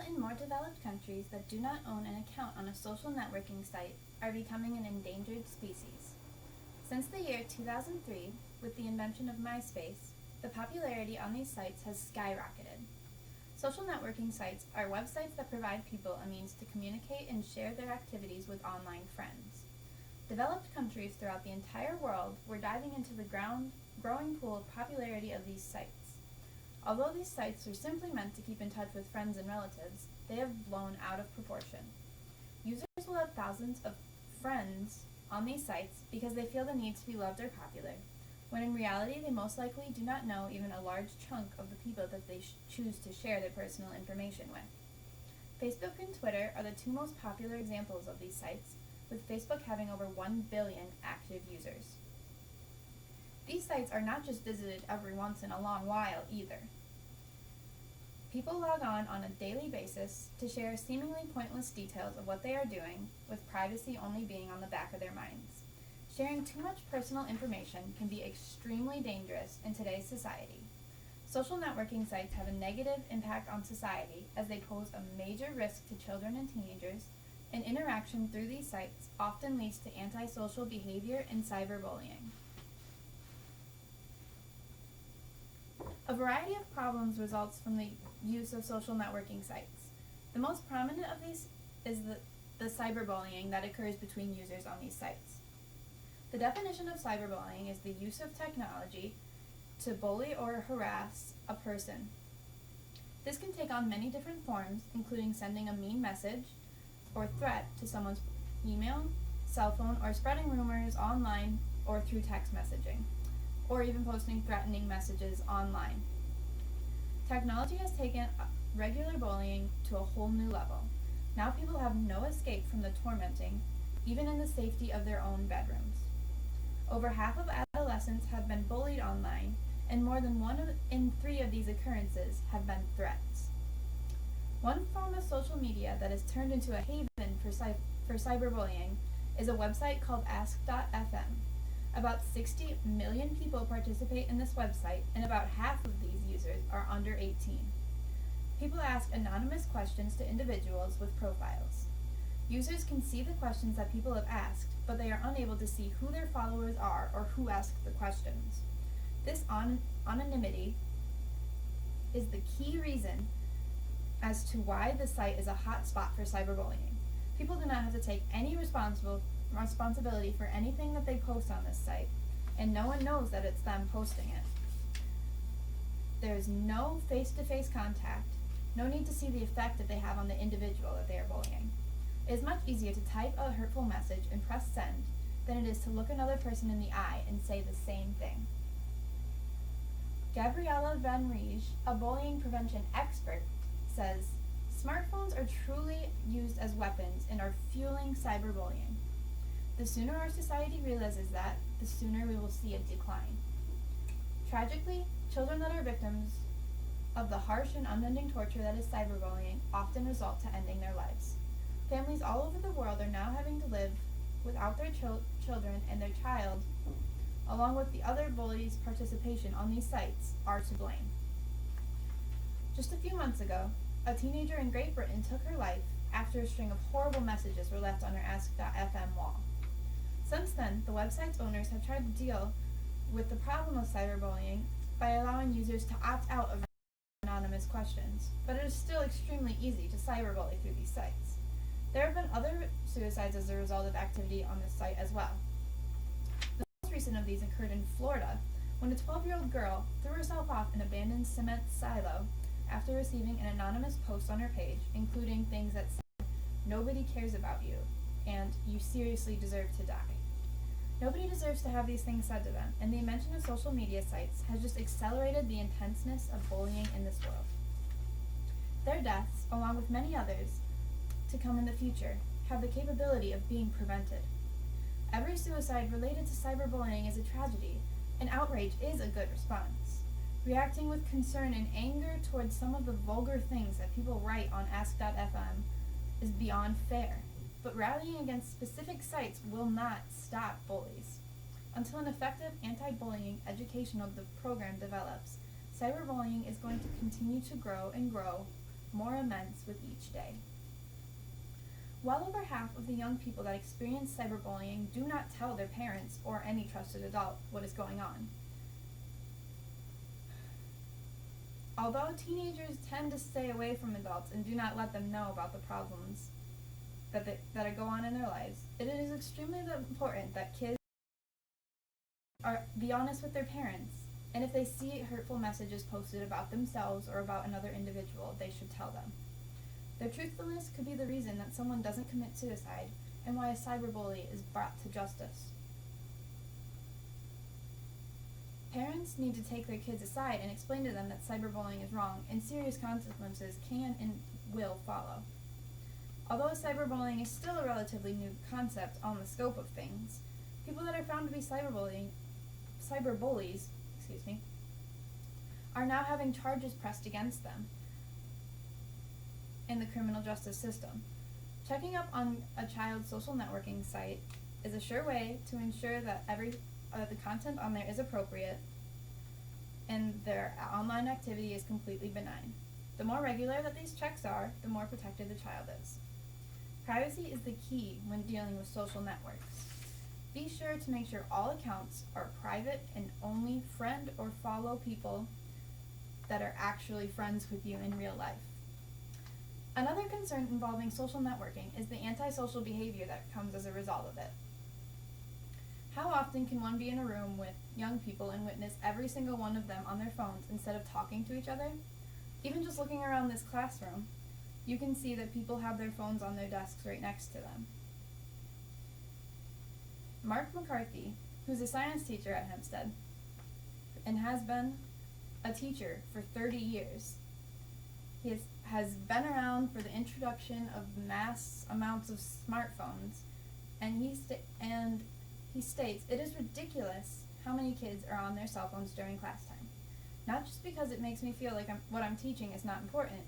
in more developed countries that do not own an account on a social networking site are becoming an endangered species. Since the year 2003, with the invention of MySpace, the popularity on these sites has skyrocketed. Social networking sites are websites that provide people a means to communicate and share their activities with online friends. Developed countries throughout the entire world were diving into the growing pool of popularity of these sites. Although these sites are simply meant to keep in touch with friends and relatives, they have blown out of proportion. Users will have thousands of friends on these sites because they feel the need to be loved or popular, when in reality they most likely do not know even a large chunk of the people that they choose to share their personal information with. Facebook and Twitter are the two most popular examples of these sites, with Facebook having over 1 billion active users. These sites are not just visited every once in a long while either. People log on a daily basis to share seemingly pointless details of what they are doing, with privacy only being on the back of their minds. Sharing too much personal information can be extremely dangerous in today's society. Social networking sites have a negative impact on society as they pose a major risk to children and teenagers, and interaction through these sites often leads to antisocial behavior and cyberbullying. A variety of problems results from the use of social networking sites. The most prominent of these is the cyberbullying that occurs between users on these sites. The definition of cyberbullying is the use of technology to bully or harass a person. This can take on many different forms, including sending a mean message or threat to someone's email, cell phone, or spreading rumors online or through text messaging, or even posting threatening messages online. Technology has taken regular bullying to a whole new level. Now people have no escape from the tormenting, even in the safety of their own bedrooms. Over half of adolescents have been bullied online, and more than 1 in 3 of these occurrences have been threats. One form of social media that has turned into a haven for cyberbullying is a website called Ask.fm. About 60 million people participate in this website, and about half of these users are under 18. People ask anonymous questions to individuals with profiles. Users can see the questions that people have asked, but they are unable to see who their followers are or who asked the questions. This anonymity is the key reason as to why the site is a hot spot for cyberbullying. People do not have to take any responsibility for anything that they post on this site, and no one knows that it's them posting it. There is no face-to-face contact, no need to see the effect that they have on the individual that they are bullying. It is much easier to type a hurtful message and press send than it is to look another person in the eye and say the same thing. Gabriella Van Riege, a bullying prevention expert, says, "Smartphones are truly used as weapons and are fueling cyberbullying. The sooner our society realizes that, the sooner we will see a decline. Tragically, children that are victims of the harsh and unending torture that is cyberbullying often result to ending their lives. Families all over the world are now having to live without their children, and their child, along with the other bullies' participation on these sites, are to blame." Just a few months ago, a teenager in Great Britain took her life after a string of horrible messages were left on her Ask.fm wall. Since then, the website's owners have tried to deal with the problem of cyberbullying by allowing users to opt out of anonymous questions, but it is still extremely easy to cyberbully through these sites. There have been other suicides as a result of activity on this site as well. The most recent of these occurred in Florida, when a 12-year-old girl threw herself off an abandoned cement silo after receiving an anonymous post on her page, including things that said, "Nobody cares about you," and "You seriously deserve to die." Nobody deserves to have these things said to them, and the invention of social media sites has just accelerated the intenseness of bullying in this world. Their deaths, along with many others to come in the future, have the capability of being prevented. Every suicide related to cyberbullying is a tragedy, and outrage is a good response. Reacting with concern and anger towards some of the vulgar things that people write on Ask.fm is beyond fair, but rallying against specific sites will not stop bullies. Until an effective anti-bullying educational program develops, cyberbullying is going to continue to grow and grow more immense with each day. Well over half of the young people that experience cyberbullying do not tell their parents or any trusted adult what is going on. Although teenagers tend to stay away from adults and do not let them know about the problems that go on in their lives, it is extremely important that kids be honest with their parents, and if they see hurtful messages posted about themselves or about another individual, they should tell them. Their truthfulness could be the reason that someone doesn't commit suicide and why a cyberbully is brought to justice. Parents need to take their kids aside and explain to them that cyberbullying is wrong and serious consequences can and will follow. Although cyberbullying is still a relatively new concept on the scope of things, people that are found to be cyberbullies, are now having charges pressed against them in the criminal justice system. Checking up on a child's social networking site is a sure way to ensure that the content on there is appropriate and their online activity is completely benign. The more regular that these checks are, the more protected the child is. Privacy is the key when dealing with social networks. Be sure to make sure all accounts are private and only friend or follow people that are actually friends with you in real life. Another concern involving social networking is the antisocial behavior that comes as a result of it. How often can one be in a room with young people and witness every single one of them on their phones instead of talking to each other? Even just looking around this classroom, you can see that people have their phones on their desks right next to them. Mark McCarthy, who's a science teacher at Hempstead and has been a teacher for 30 years, he has been around for the introduction of mass amounts of smartphones, and he states it is ridiculous how many kids are on their cell phones during class time. Not just because it makes me feel like what I'm teaching is not important,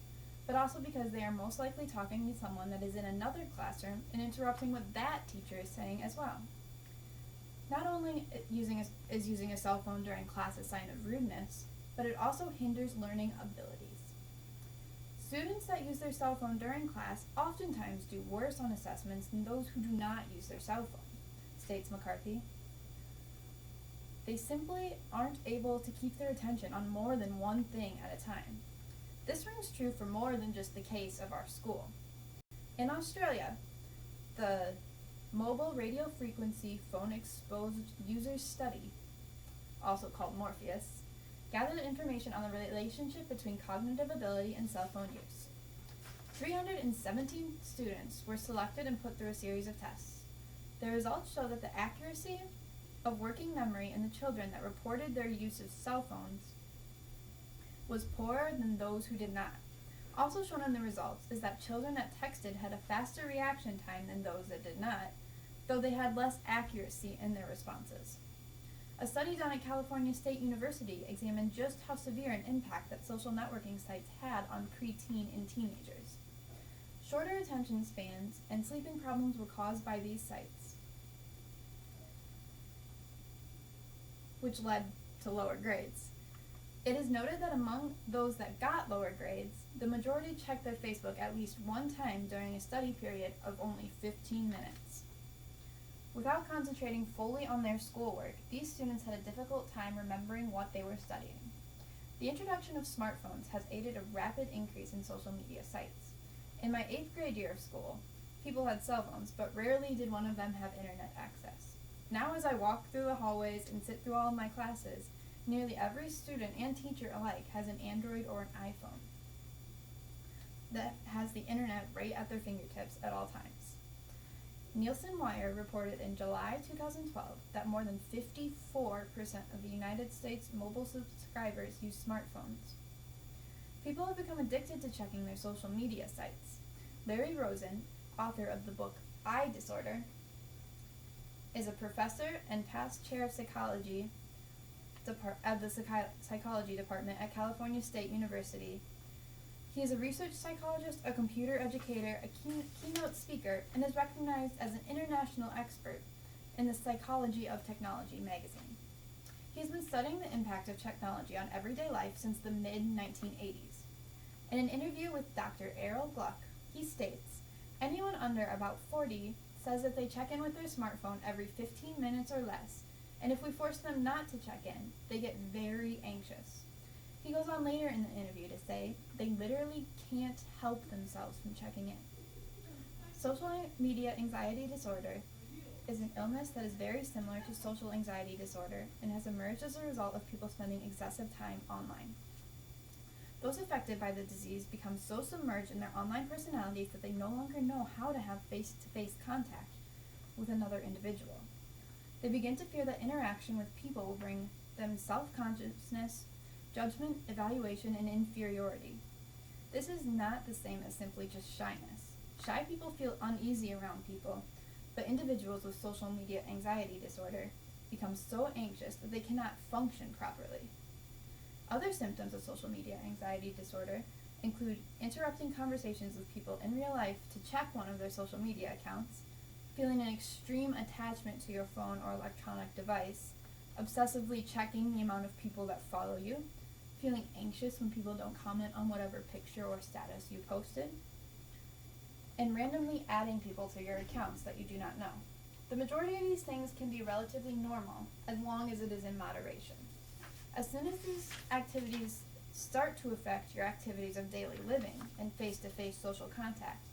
but also because they are most likely talking to someone that is in another classroom and interrupting what that teacher is saying as well. Not only is using a cell phone during class a sign of rudeness, but it also hinders learning abilities. Students that use their cell phone during class oftentimes do worse on assessments than those who do not use their cell phone, states McCarthy. They simply aren't able to keep their attention on more than one thing at a time. This rings true for more than just the case of our school. In Australia, the Mobile Radio Frequency Phone Exposed Users Study, also called Morpheus, gathered information on the relationship between cognitive ability and cell phone use. 317 students were selected and put through a series of tests. The results show that the accuracy of working memory in the children that reported their use of cell phones was poorer than those who did not. Also shown in the results is that children that texted had a faster reaction time than those that did not, though they had less accuracy in their responses. A study done at California State University examined just how severe an impact that social networking sites had on preteen and teenagers. Shorter attention spans and sleeping problems were caused by these sites, which led to lower grades. It is noted that among those that got lower grades, the majority checked their Facebook at least one time during a study period of only 15 minutes. Without concentrating fully on their schoolwork, these students had a difficult time remembering what they were studying. The introduction of smartphones has aided a rapid increase in social media sites. In my 8th grade year of school, people had cell phones, but rarely did one of them have internet access. Now as I walk through the hallways and sit through all of my classes, nearly every student and teacher alike has an Android or an iPhone that has the internet right at their fingertips at all times. Nielsen Wire reported in July 2012 that more than 54% of the United States mobile subscribers use smartphones. People have become addicted to checking their social media sites. Larry Rosen, author of the book I Disorder, is a professor and past chair of psychology of the psychology department at California State University. He is a research psychologist, a computer educator, a keynote speaker, and is recognized as an international expert in the Psychology of Technology magazine. He has been studying the impact of technology on everyday life since the mid-1980s. In an interview with Dr. Errol Gluck, he states, anyone under about 40 says that they check in with their smartphone every 15 minutes or less, and if we force them not to check in, they get very anxious. He goes on later in the interview to say they literally can't help themselves from checking in. Social media anxiety disorder is an illness that is very similar to social anxiety disorder and has emerged as a result of people spending excessive time online. Those affected by the disease become so submerged in their online personalities that they no longer know how to have face-to-face contact with another individual. They begin to fear that interaction with people will bring them self-consciousness, judgment, evaluation, and inferiority. This is not the same as simply just shyness. Shy people feel uneasy around people, but individuals with social media anxiety disorder become so anxious that they cannot function properly. Other symptoms of social media anxiety disorder include interrupting conversations with people in real life to check one of their social media accounts, feeling an extreme attachment to your phone or electronic device, obsessively checking the amount of people that follow you, feeling anxious when people don't comment on whatever picture or status you posted, and randomly adding people to your accounts that you do not know. The majority of these things can be relatively normal as long as it is in moderation. As soon as these activities start to affect your activities of daily living and face-to-face social contact,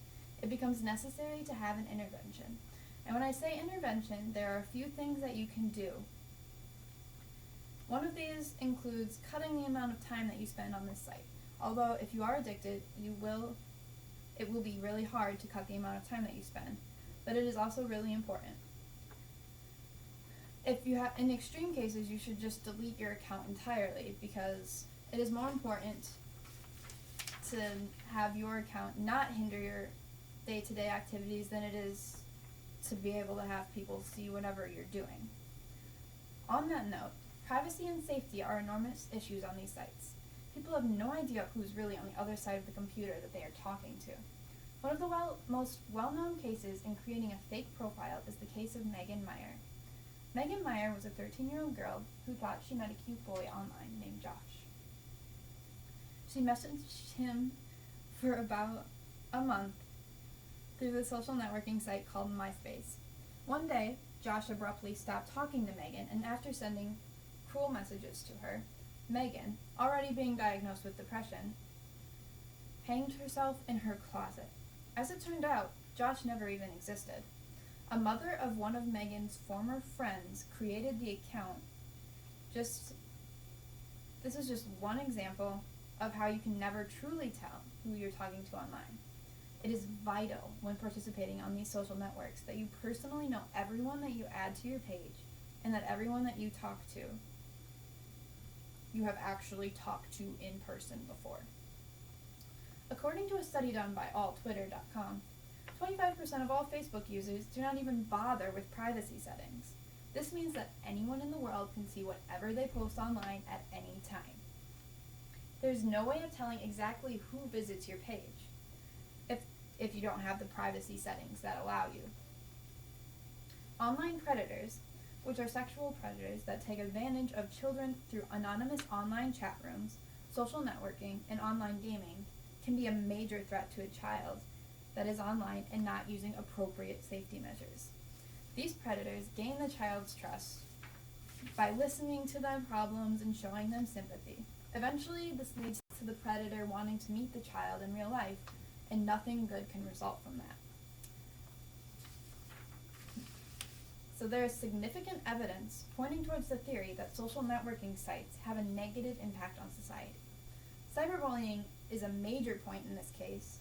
it becomes necessary to have an intervention. And when I say intervention, there are a few things that you can do. One of these includes cutting the amount of time that you spend on this site. Although if you are addicted, it will be really hard to cut the amount of time that you spend, but it is also really important. If you have, in extreme cases, you should just delete your account entirely because it is more important to have your account not hinder your day-to-day activities than it is to be able to have people see whatever you're doing. On that note, privacy and safety are enormous issues on these sites. People have no idea who's really on the other side of the computer that they are talking to. One of the most well-known cases in creating a fake profile is the case of Megan Meyer. Megan Meyer was a 13-year-old girl who thought she met a cute boy online named Josh. She messaged him for about a month through the social networking site called MySpace. One day, Josh abruptly stopped talking to Megan, and after sending cruel messages to her, Megan, already being diagnosed with depression, hanged herself in her closet. As it turned out, Josh never even existed. A mother of one of Megan's former friends created the account. This is just one example of how you can never truly tell who you're talking to online. It is vital when participating on these social networks that you personally know everyone that you add to your page and that everyone that you talk to, you have actually talked to in person before. According to a study done by alltwitter.com, 25% of all Facebook users do not even bother with privacy settings. This means that anyone in the world can see whatever they post online at any time. There's no way of telling exactly who visits your page if you don't have the privacy settings that allow you. Online predators, which are sexual predators that take advantage of children through anonymous online chat rooms, social networking, and online gaming, can be a major threat to a child that is online and not using appropriate safety measures. These predators gain the child's trust by listening to their problems and showing them sympathy. Eventually, this leads to the predator wanting to meet the child in real life, and nothing good can result from that. So there is significant evidence pointing towards the theory that social networking sites have a negative impact on society. Cyberbullying is a major point in this case.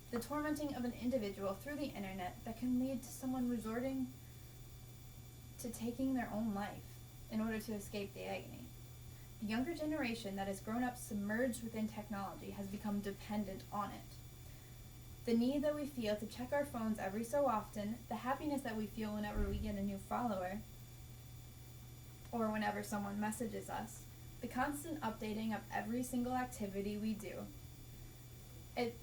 The tormenting of an individual through the internet that can lead to someone resorting to taking their own life in order to escape the agony. The younger generation that has grown up submerged within technology has become dependent on it. The need that we feel to check our phones every so often, the happiness that we feel whenever we get a new follower, or whenever someone messages us, the constant updating of every single activity we do, it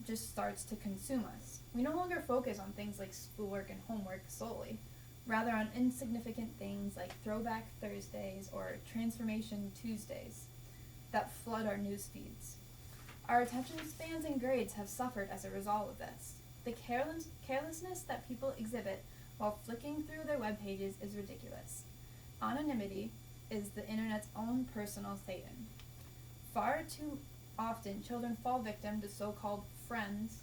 just starts to consume us. We no longer focus on things like schoolwork and homework solely, rather on insignificant things like Throwback Thursdays or Transformation Tuesdays that flood our news feeds. Our attention spans and grades have suffered as a result of this. The carelessness that people exhibit while flicking through their web pages is ridiculous. Anonymity is the internet's own personal Satan. Far too often, children fall victim to so-called friends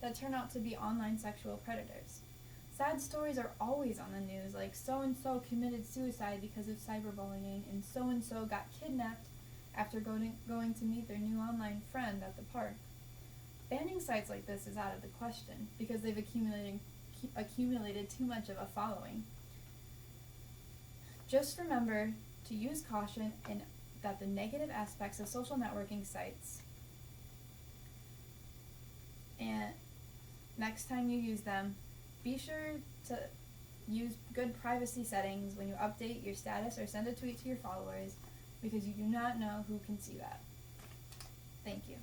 that turn out to be online sexual predators. Sad stories are always on the news, like so-and-so committed suicide because of cyberbullying, and so-and-so got kidnapped after going to meet their new online friend at the park. Banning sites like this is out of the question, because they've accumulated too much of a following. Just remember to use caution and that the negative aspects of social networking sites, and next time you use them, be sure to use good privacy settings when you update your status or send a tweet to your followers, because you do not know who can see that. Thank you.